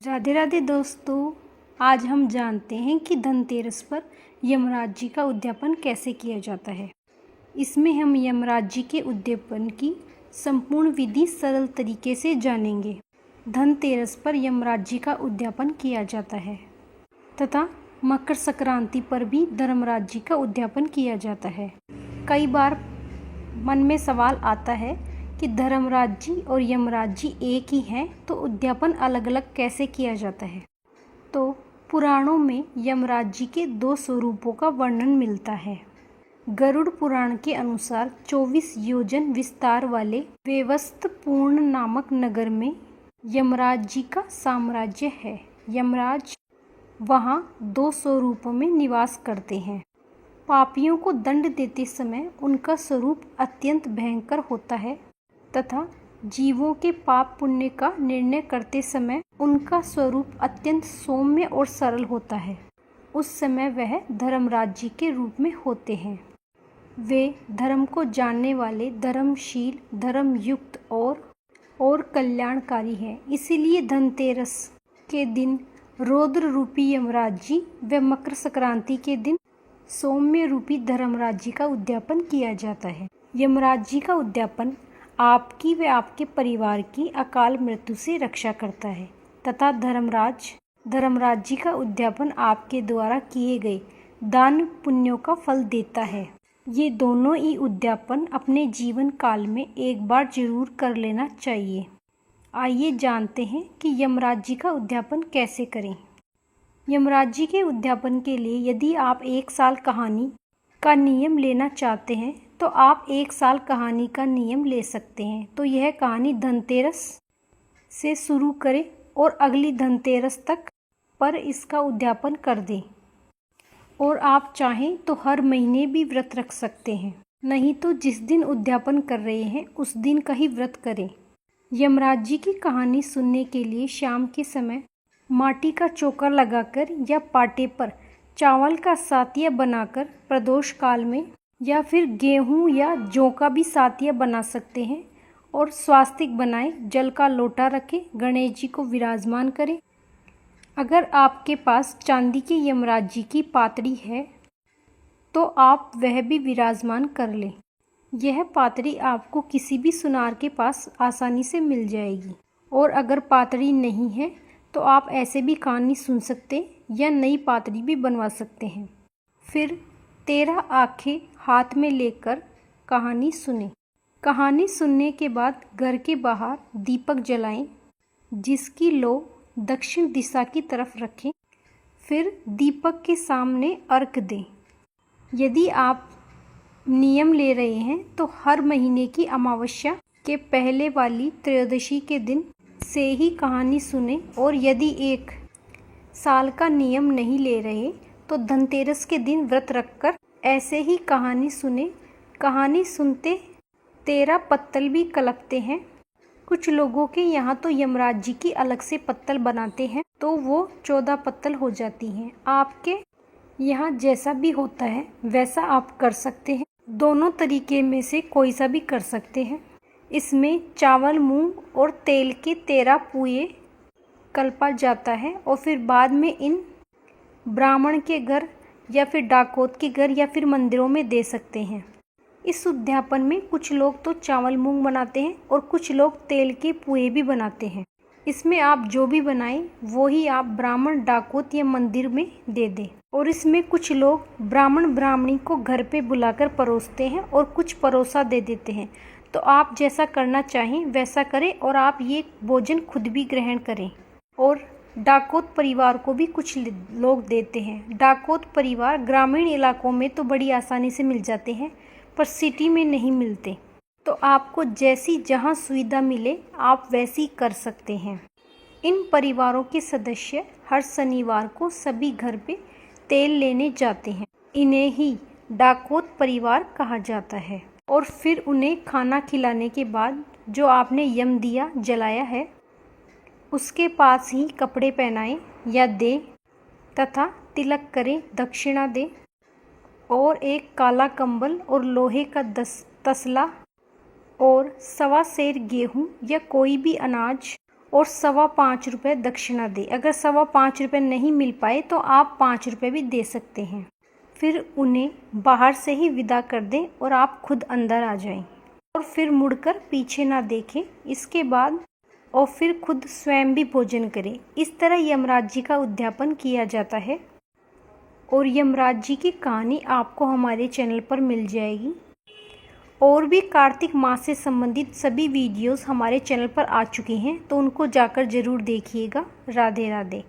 राधे राधे दोस्तों। आज हम जानते हैं कि धनतेरस पर यमराज जी का उद्यापन कैसे किया जाता है। इसमें हम यमराज जी के उद्यापन की संपूर्ण विधि सरल तरीके से जानेंगे। धनतेरस पर यमराज जी का उद्यापन किया जाता है तथा मकर संक्रांति पर भी धर्मराज जी का उद्यापन किया जाता है। कई बार मन में सवाल आता है कि धर्मराज जी और यमराज जी एक ही हैं, तो उद्यापन अलग अलग कैसे किया जाता है। तो पुराणों में यमराज जी के 2 स्वरूपों का वर्णन मिलता है। गरुड़ पुराण के अनुसार 24 योजन विस्तार वाले वेवस्तपूर्ण नामक नगर में यमराज जी का साम्राज्य है। यमराज वहाँ 2 स्वरूपों में निवास करते हैं। पापियों को दंड देते समय उनका स्वरूप अत्यंत भयंकर होता है तथा जीवों के पाप पुण्य का निर्णय करते समय उनका स्वरूप अत्यंत सौम्य और सरल होता है। उस समय वह धर्मराज जी के रूप में होते हैं। वे धर्म को जानने वाले, धर्मशील, धर्मयुक्त और कल्याणकारी हैं। इसीलिए धनतेरस के दिन रौद्र रूपी यमराज जी व मकर संक्रांति के दिन सौम्य रूपी धर्मराज जी का उद्यापन किया जाता है। यमराज जी का उद्यापन आपकी व आपके परिवार की अकाल मृत्यु से रक्षा करता है तथा धर्मराज जी का उद्यापन आपके द्वारा किए गए दान पुण्यों का फल देता है। ये दोनों ही उद्यापन अपने जीवन काल में एक बार जरूर कर लेना चाहिए। आइए जानते हैं कि यमराज जी का उद्यापन कैसे करें। यमराज जी के उद्यापन के लिए यदि आप 1 साल कहानी का नियम लेना चाहते हैं तो आप 1 साल कहानी का नियम ले सकते हैं। तो यह कहानी धनतेरस से शुरू करें और अगली धनतेरस तक पर इसका उद्यापन कर दें। और आप चाहें तो हर महीने भी व्रत रख सकते हैं, नहीं तो जिस दिन उद्यापन कर रहे हैं उस दिन का ही व्रत करें। यमराज जी की कहानी सुनने के लिए शाम के समय माटी का चौका लगाकर या पाटे पर चावल का सातिया बनाकर प्रदोष काल में या फिर गेहूं या जौ का भी सातिया बना सकते हैं और स्वास्तिक बनाएं। जल का लोटा रखें, गणेश जी को विराजमान करें। अगर आपके पास चांदी के यमराज जी की पातड़ी है तो आप वह भी विराजमान कर लें। यह पातड़ी आपको किसी भी सुनार के पास आसानी से मिल जाएगी। और अगर पातड़ी नहीं है तो आप ऐसे भी कहानी सुन सकते या नई पातड़ी भी बनवा सकते हैं। फिर 13 आंखें हाथ में लेकर कहानी सुने। कहानी सुनने के बाद घर के बाहर दीपक जलाएं, जिसकी लो दक्षिण दिशा की तरफ रखें। फिर दीपक के सामने अर्घ दें। यदि आप नियम ले रहे हैं तो हर महीने की अमावस्या के पहले वाली त्रयोदशी के दिन से ही कहानी सुने। और यदि 1 साल का नियम नहीं ले रहे तो धनतेरस के दिन व्रत रखकर ऐसे ही कहानी सुने। कहानी सुनते 13 पत्तल भी कलपते हैं। कुछ लोगों के यहाँ तो यमराज जी की अलग से पत्तल बनाते हैं तो वो 14 पत्तल हो जाती हैं। आपके यहाँ जैसा भी होता है वैसा आप कर सकते हैं। दोनों तरीके में से कोई सा भी कर सकते हैं। इसमें चावल, मूंग और तेल के 13 पुए कल्पा जाता है और फिर बाद में इन ब्राह्मण के घर या फिर डाकोत के घर या फिर मंदिरों में दे सकते हैं। इस उद्यापन में कुछ लोग तो चावल मूंग बनाते हैं और कुछ लोग तेल के पुए भी बनाते हैं। इसमें आप जो भी बनाएं वो ही आप ब्राह्मण, डाकोत या मंदिर में दे दें। और इसमें कुछ लोग ब्राह्मण ब्राह्मणी को घर पे बुलाकर परोसते हैं और कुछ परोसा दे देते हैं। तो आप जैसा करना चाहें वैसा करें और आप ये भोजन खुद भी ग्रहण करें। और डाकोत परिवार को भी कुछ लोग देते हैं। डाकोत परिवार ग्रामीण इलाकों में तो बड़ी आसानी से मिल जाते हैं पर सिटी में नहीं मिलते। तो आपको जैसी जहां सुविधा मिले आप वैसी कर सकते हैं। इन परिवारों के सदस्य हर शनिवार को सभी घर पे तेल लेने जाते हैं। इन्हें ही डाकोत परिवार कहा जाता है। और फिर उन्हें खाना खिलाने के बाद जो आपने यम दिया जलाया है उसके पास ही कपड़े पहनाएं या दें तथा तिलक करें, दक्षिणा दें। और एक काला कंबल और लोहे का तसला और 1.25 सेर गेहूं या कोई भी अनाज और 5.25 रुपये दक्षिणा दें। अगर 5.25 रुपये नहीं मिल पाए तो आप 5 रुपये भी दे सकते हैं। फिर उन्हें बाहर से ही विदा कर दें और आप खुद अंदर आ जाएं और फिर मुड़कर पीछे ना देखें। इसके बाद और फिर खुद स्वयं भी भोजन करें। इस तरह यमराज जी का उद्यापन किया जाता है और यमराज जी की कहानी आपको हमारे चैनल पर मिल जाएगी। और भी कार्तिक मास से संबंधित सभी वीडियोस हमारे चैनल पर आ चुकी हैं, तो उनको जाकर ज़रूर देखिएगा। राधे राधे।